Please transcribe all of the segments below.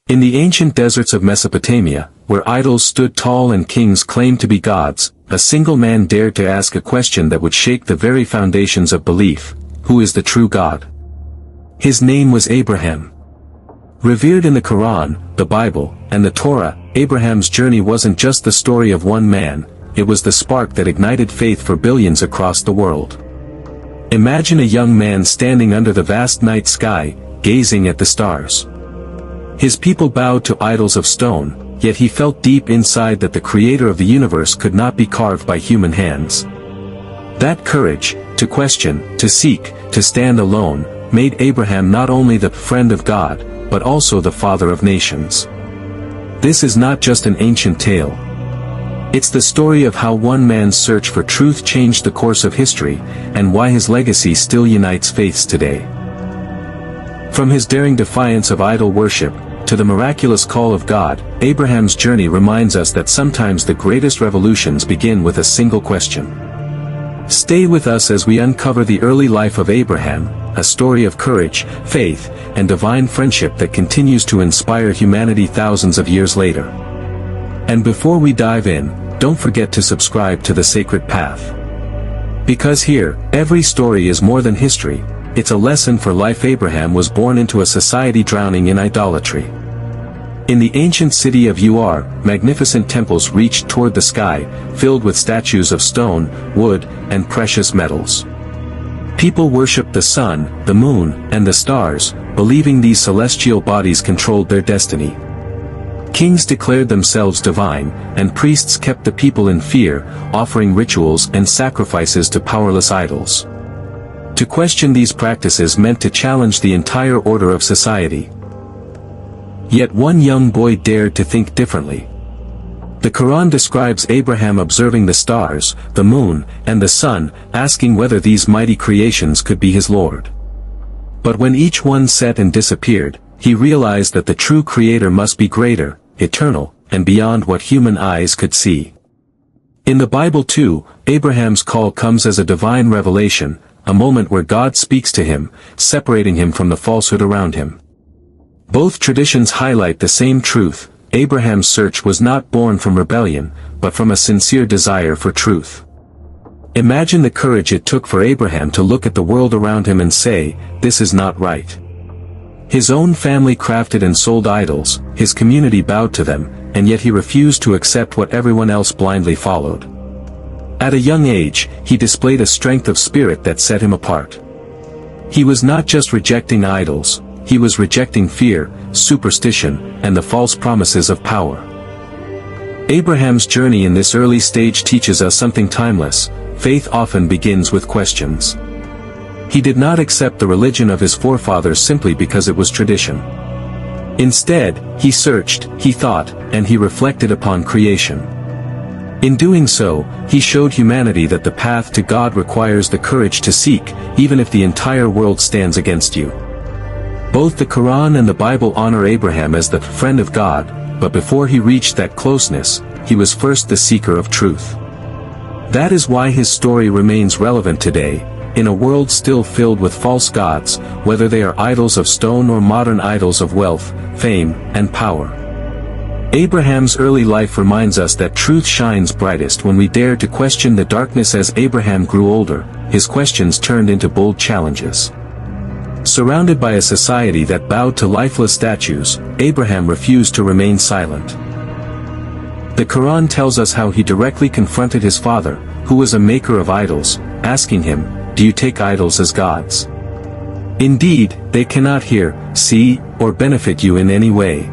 In the ancient deserts of Mesopotamia, where idols stood tall and kings claimed to be gods, a single man dared to ask a question that would shake the very foundations of belief: who is the true God? His name was Abraham. Revered in the Quran, the Bible, and the Torah, Abraham's journey wasn't just the story of one man, it was the spark that ignited faith for billions across the world. Imagine a young man standing under the vast night sky, gazing at the stars. His people bowed to idols of stone, yet he felt deep inside that the creator of the universe could not be carved by human hands. That courage, to question, to seek, to stand alone, made Abraham not only the friend of God, but also the father of nations. This is not just an ancient tale. It's the story of how one man's search for truth changed the course of history, and why his legacy still unites faiths today. From his daring defiance of idol worship, to the miraculous call of God, Abraham's journey reminds us that sometimes the greatest revolutions begin with a single question. Stay with us as we uncover the early life of Abraham, a story of courage, faith, and divine friendship that continues to inspire humanity thousands of years later. And before we dive in, don't forget to subscribe to The Sacred Path. Because here, every story is more than history, it's a lesson for life. Abraham was born into a society drowning in idolatry. In the ancient city of Ur, magnificent temples reached toward the sky, filled with statues of stone, wood, and precious metals. People worshipped the sun, the moon, and the stars, believing these celestial bodies controlled their destiny. Kings declared themselves divine, and priests kept the people in fear, offering rituals and sacrifices to powerless idols. To question these practices meant to challenge the entire order of society. Yet one young boy dared to think differently. The Quran describes Abraham observing the stars, the moon, and the sun, asking whether these mighty creations could be his Lord. But when each one set and disappeared, he realized that the true Creator must be greater, eternal, and beyond what human eyes could see. In the Bible too, Abraham's call comes as a divine revelation, a moment where God speaks to him, separating him from the falsehood around him. Both traditions highlight the same truth: Abraham's search was not born from rebellion, but from a sincere desire for truth. Imagine the courage it took for Abraham to look at the world around him and say, "This is not right." His own family crafted and sold idols, his community bowed to them, and yet he refused to accept what everyone else blindly followed. At a young age, he displayed a strength of spirit that set him apart. He was not just rejecting idols, he was rejecting fear, superstition, and the false promises of power. Abraham's journey in this early stage teaches us something timeless: faith often begins with questions. He did not accept the religion of his forefathers simply because it was tradition. Instead, he searched, he thought, and he reflected upon creation. In doing so, he showed humanity that the path to God requires the courage to seek, even if the entire world stands against you. Both the Quran and the Bible honor Abraham as the friend of God, but before he reached that closeness, he was first the seeker of truth. That is why his story remains relevant today, in a world still filled with false gods, whether they are idols of stone or modern idols of wealth, fame, and power. Abraham's early life reminds us that truth shines brightest when we dare to question the darkness. As Abraham grew older, his questions turned into bold challenges. Surrounded by a society that bowed to lifeless statues, Abraham refused to remain silent. The Quran tells us how he directly confronted his father, who was a maker of idols, asking him, "Do you take idols as gods? Indeed, they cannot hear, see, or benefit you in any way."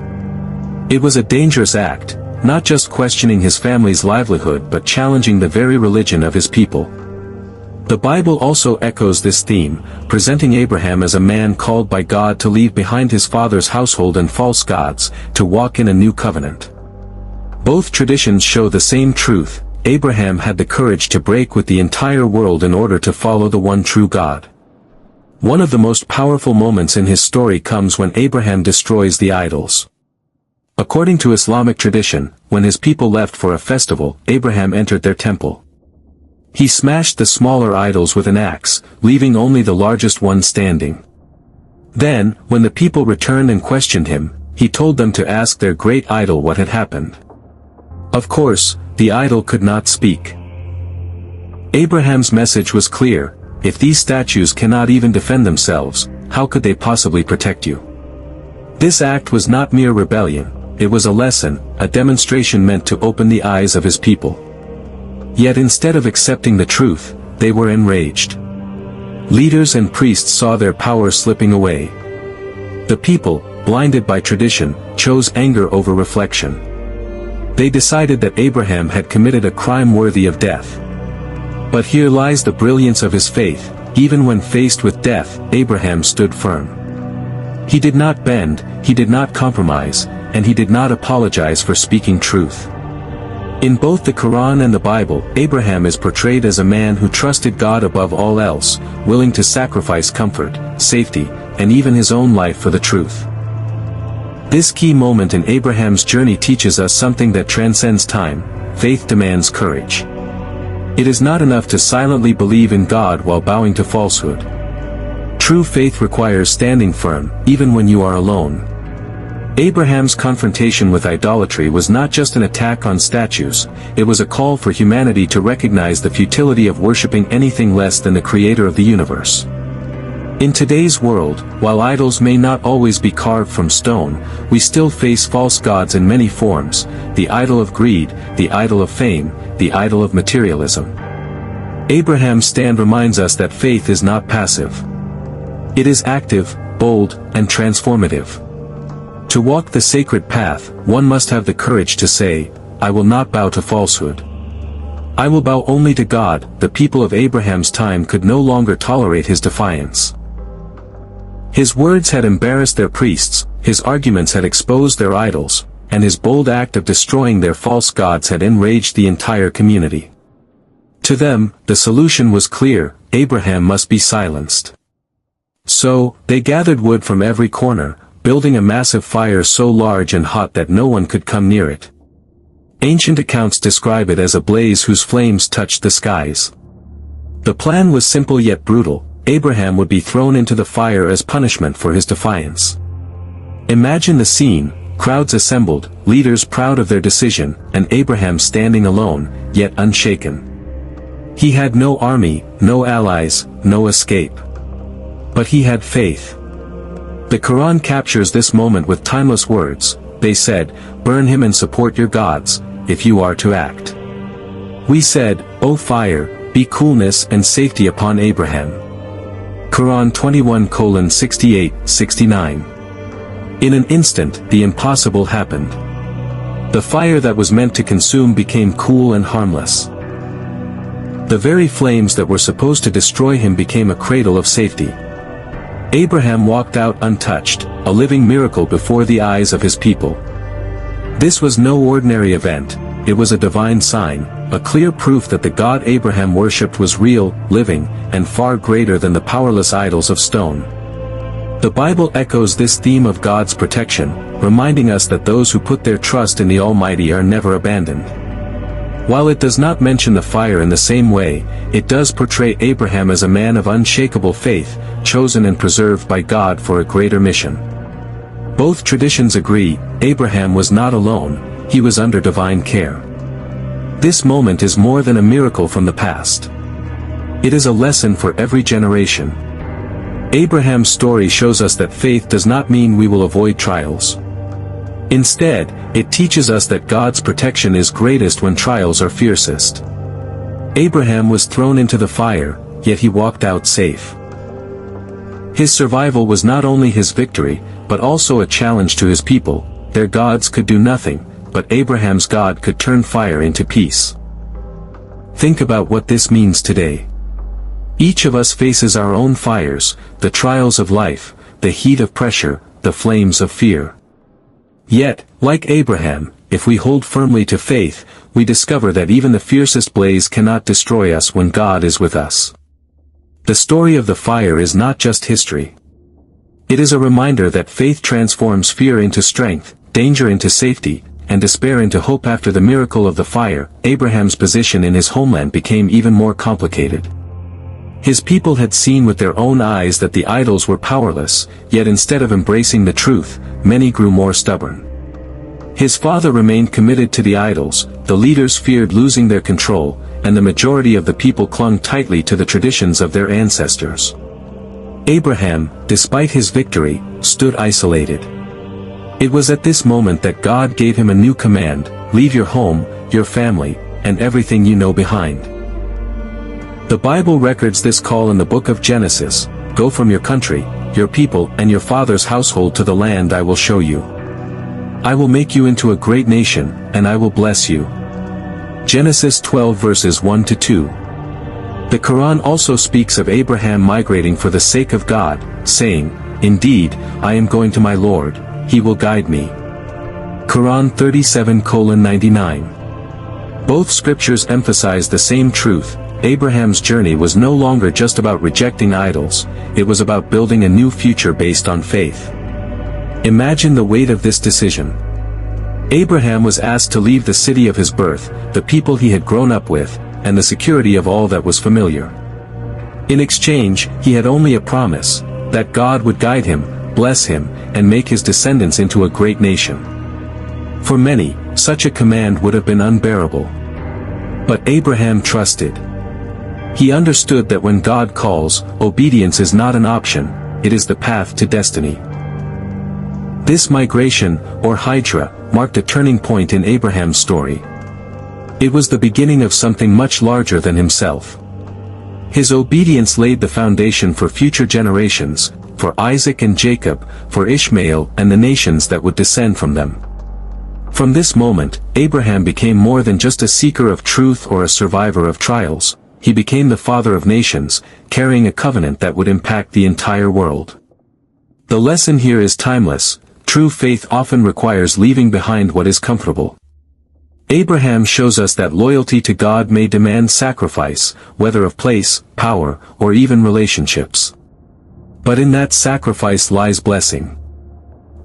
It was a dangerous act, not just questioning his family's livelihood but challenging the very religion of his people. The Bible also echoes this theme, presenting Abraham as a man called by God to leave behind his father's household and false gods, to walk in a new covenant. Both traditions show the same truth: Abraham had the courage to break with the entire world in order to follow the one true God. One of the most powerful moments in his story comes when Abraham destroys the idols. According to Islamic tradition, when his people left for a festival, Abraham entered their temple. He smashed the smaller idols with an axe, leaving only the largest one standing. Then, when the people returned and questioned him, he told them to ask their great idol what had happened. Of course, the idol could not speak. Abraham's message was clear: if these statues cannot even defend themselves, how could they possibly protect you? This act was not mere rebellion, it was a lesson, a demonstration meant to open the eyes of his people. Yet instead of accepting the truth, they were enraged. Leaders and priests saw their power slipping away. The people, blinded by tradition, chose anger over reflection. They decided that Abraham had committed a crime worthy of death. But here lies the brilliance of his faith: even when faced with death, Abraham stood firm. He did not bend, he did not compromise, and he did not apologize for speaking truth. In both the Quran and the Bible, Abraham is portrayed as a man who trusted God above all else, willing to sacrifice comfort, safety, and even his own life for the truth. This key moment in Abraham's journey teaches us something that transcends time: faith demands courage. It is not enough to silently believe in God while bowing to falsehood. True faith requires standing firm, even when you are alone. Abraham's confrontation with idolatry was not just an attack on statues, it was a call for humanity to recognize the futility of worshipping anything less than the Creator of the universe. In today's world, while idols may not always be carved from stone, we still face false gods in many forms: the idol of greed, the idol of fame, the idol of materialism. Abraham's stand reminds us that faith is not passive. It is active, bold, and transformative. To walk the sacred path, one must have the courage to say, "I will not bow to falsehood. I will bow only to God." The people of Abraham's time could no longer tolerate his defiance. His words had embarrassed their priests, his arguments had exposed their idols, and his bold act of destroying their false gods had enraged the entire community. To them, the solution was clear: Abraham must be silenced. So, they gathered wood from every corner, building a massive fire so large and hot that no one could come near it. Ancient accounts describe it as a blaze whose flames touched the skies. The plan was simple yet brutal: Abraham would be thrown into the fire as punishment for his defiance. Imagine the scene: crowds assembled, leaders proud of their decision, and Abraham standing alone, yet unshaken. He had no army, no allies, no escape. But he had faith. The Quran captures this moment with timeless words. They said, "Burn him and support your gods, if you are to act." We said, "O fire, be coolness and safety upon Abraham." Quran 21:68-69. In an instant, the impossible happened. The fire that was meant to consume became cool and harmless. The very flames that were supposed to destroy him became a cradle of safety. Abraham walked out untouched, a living miracle before the eyes of his people. This was no ordinary event, it was a divine sign, a clear proof that the God Abraham worshipped was real, living, and far greater than the powerless idols of stone. The Bible echoes this theme of God's protection, reminding us that those who put their trust in the Almighty are never abandoned. While it does not mention the fire in the same way, it does portray Abraham as a man of unshakable faith, chosen and preserved by God for a greater mission. Both traditions agree, Abraham was not alone, he was under divine care. This moment is more than a miracle from the past. It is a lesson for every generation. Abraham's story shows us that faith does not mean we will avoid trials. Instead, it teaches us that God's protection is greatest when trials are fiercest. Abraham was thrown into the fire, yet he walked out safe. His survival was not only his victory, but also a challenge to his people. Their gods could do nothing, but Abraham's God could turn fire into peace. Think about what this means today. Each of us faces our own fires, the trials of life, the heat of pressure, the flames of fear. Yet, like Abraham, if we hold firmly to faith, we discover that even the fiercest blaze cannot destroy us when God is with us. The story of the fire is not just history. It is a reminder that faith transforms fear into strength, danger into safety, and despair into hope. After the miracle of the fire, Abraham's position in his homeland became even more complicated. His people had seen with their own eyes that the idols were powerless, yet instead of embracing the truth, many grew more stubborn. His father remained committed to the idols, the leaders feared losing their control, and the majority of the people clung tightly to the traditions of their ancestors. Abraham, despite his victory, stood isolated. It was at this moment that God gave him a new command: leave your home, your family, and everything you know behind. The Bible records this call in the book of Genesis: go from your country, your people, and your father's household to the land I will show you. I will make you into a great nation, and I will bless you. Genesis 12 verses 1-2. The Quran also speaks of Abraham migrating for the sake of God, saying, "Indeed, I am going to my Lord, He will guide me." Quran 37:99. Both scriptures emphasize the same truth: Abraham's journey was no longer just about rejecting idols, it was about building a new future based on faith. Imagine the weight of this decision. Abraham was asked to leave the city of his birth, the people he had grown up with, and the security of all that was familiar. In exchange, he had only a promise, that God would guide him, bless him, and make his descendants into a great nation. For many, such a command would have been unbearable. But Abraham trusted. He understood that when God calls, obedience is not an option, it is the path to destiny. This migration, or hijra, marked a turning point in Abraham's story. It was the beginning of something much larger than himself. His obedience laid the foundation for future generations, for Isaac and Jacob, for Ishmael and the nations that would descend from them. From this moment, Abraham became more than just a seeker of truth or a survivor of trials. He became the father of nations, carrying a covenant that would impact the entire world. The lesson here is timeless: true faith often requires leaving behind what is comfortable. Abraham shows us that loyalty to God may demand sacrifice, whether of place, power, or even relationships. But in that sacrifice lies blessing.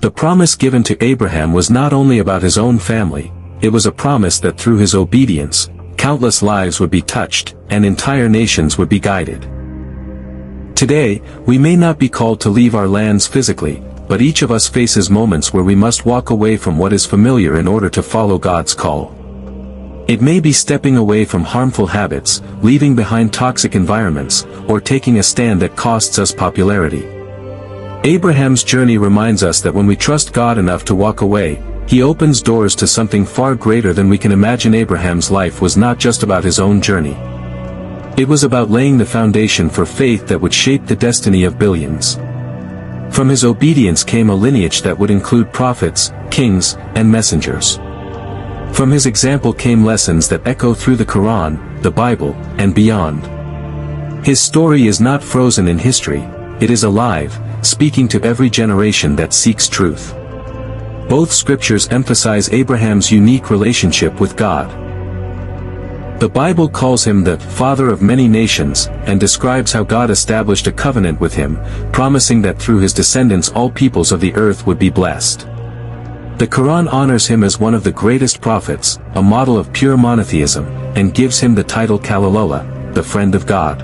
The promise given to Abraham was not only about his own family, it was a promise that through his obedience, countless lives would be touched, and entire nations would be guided. Today, we may not be called to leave our lands physically, but each of us faces moments where we must walk away from what is familiar in order to follow God's call. It may be stepping away from harmful habits, leaving behind toxic environments, or taking a stand that costs us popularity. Abraham's journey reminds us that when we trust God enough to walk away, He opens doors to something far greater than we can imagine. Abraham's life was not just about his own journey. It was about laying the foundation for faith that would shape the destiny of billions. From his obedience came a lineage that would include prophets, kings, and messengers. From his example came lessons that echo through the Quran, the Bible, and beyond. His story is not frozen in history, it is alive, speaking to every generation that seeks truth. Both scriptures emphasize Abraham's unique relationship with God. The Bible calls him the father of many nations, and describes how God established a covenant with him, promising that through his descendants all peoples of the earth would be blessed. The Quran honors him as one of the greatest prophets, a model of pure monotheism, and gives him the title Khalilullah, the friend of God.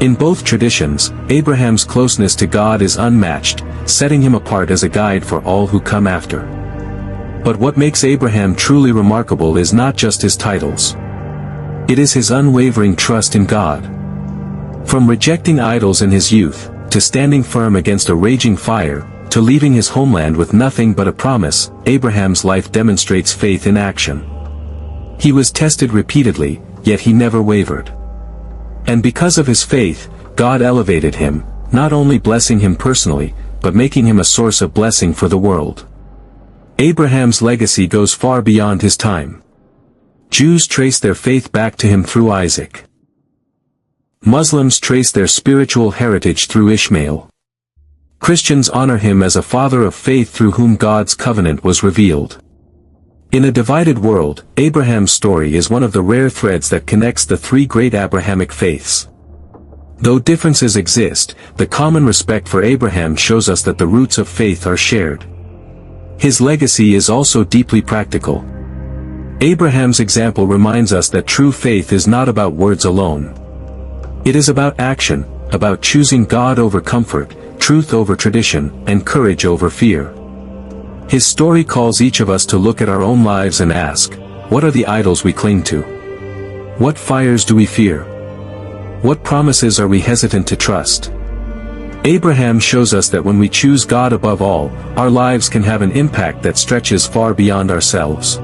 In both traditions, Abraham's closeness to God is unmatched, setting him apart as a guide for all who come after. But what makes Abraham truly remarkable is not just his titles. It is his unwavering trust in God. From rejecting idols in his youth, to standing firm against a raging fire, to leaving his homeland with nothing but a promise, Abraham's life demonstrates faith in action. He was tested repeatedly, yet he never wavered. And because of his faith, God elevated him, not only blessing him personally, but making him a source of blessing for the world. Abraham's legacy goes far beyond his time. Jews trace their faith back to him through Isaac. Muslims trace their spiritual heritage through Ishmael. Christians honor him as a father of faith through whom God's covenant was revealed. In a divided world, Abraham's story is one of the rare threads that connects the three great Abrahamic faiths. Though differences exist, the common respect for Abraham shows us that the roots of faith are shared. His legacy is also deeply practical. Abraham's example reminds us that true faith is not about words alone. It is about action, about choosing God over comfort, truth over tradition, and courage over fear. His story calls each of us to look at our own lives and ask, what are the idols we cling to? What fires do we fear? What promises are we hesitant to trust? Abraham shows us that when we choose God above all, our lives can have an impact that stretches far beyond ourselves.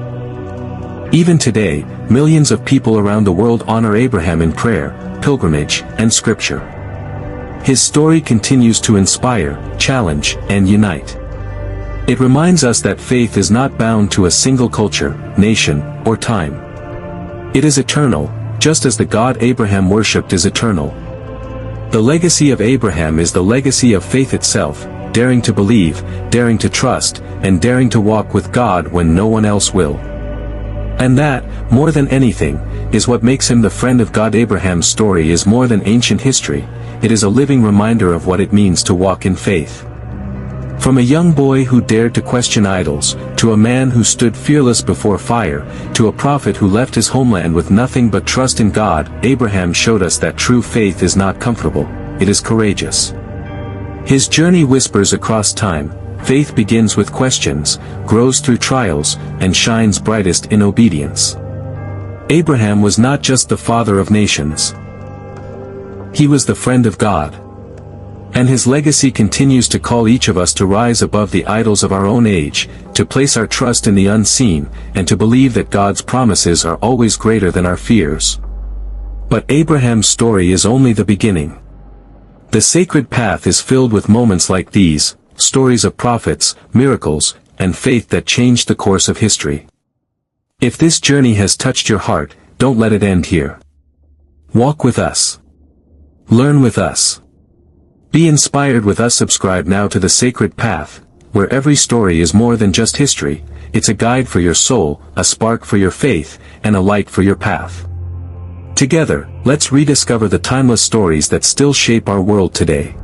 Even today, millions of people around the world honor Abraham in prayer, pilgrimage, and scripture. His story continues to inspire, challenge, and unite. It reminds us that faith is not bound to a single culture, nation, or time. It is eternal, just as the God Abraham worshipped is eternal. The legacy of Abraham is the legacy of faith itself, daring to believe, daring to trust, and daring to walk with God when no one else will. And that, more than anything, is what makes him the friend of God. Abraham's story is more than ancient history, it is a living reminder of what it means to walk in faith. From a young boy who dared to question idols, to a man who stood fearless before fire, to a prophet who left his homeland with nothing but trust in God, Abraham showed us that true faith is not comfortable, it is courageous. His journey whispers across time, faith begins with questions, grows through trials, and shines brightest in obedience. Abraham was not just the father of nations. He was the friend of God. And his legacy continues to call each of us to rise above the idols of our own age, to place our trust in the unseen, and to believe that God's promises are always greater than our fears. But Abraham's story is only the beginning. The sacred path is filled with moments like these, stories of prophets, miracles, and faith that changed the course of history. If this journey has touched your heart, don't let it end here. Walk with us. Learn with us. Be inspired with us. Subscribe now to The Sacred Path, where every story is more than just history, it's a guide for your soul, a spark for your faith, and a light for your path. Together, let's rediscover the timeless stories that still shape our world today.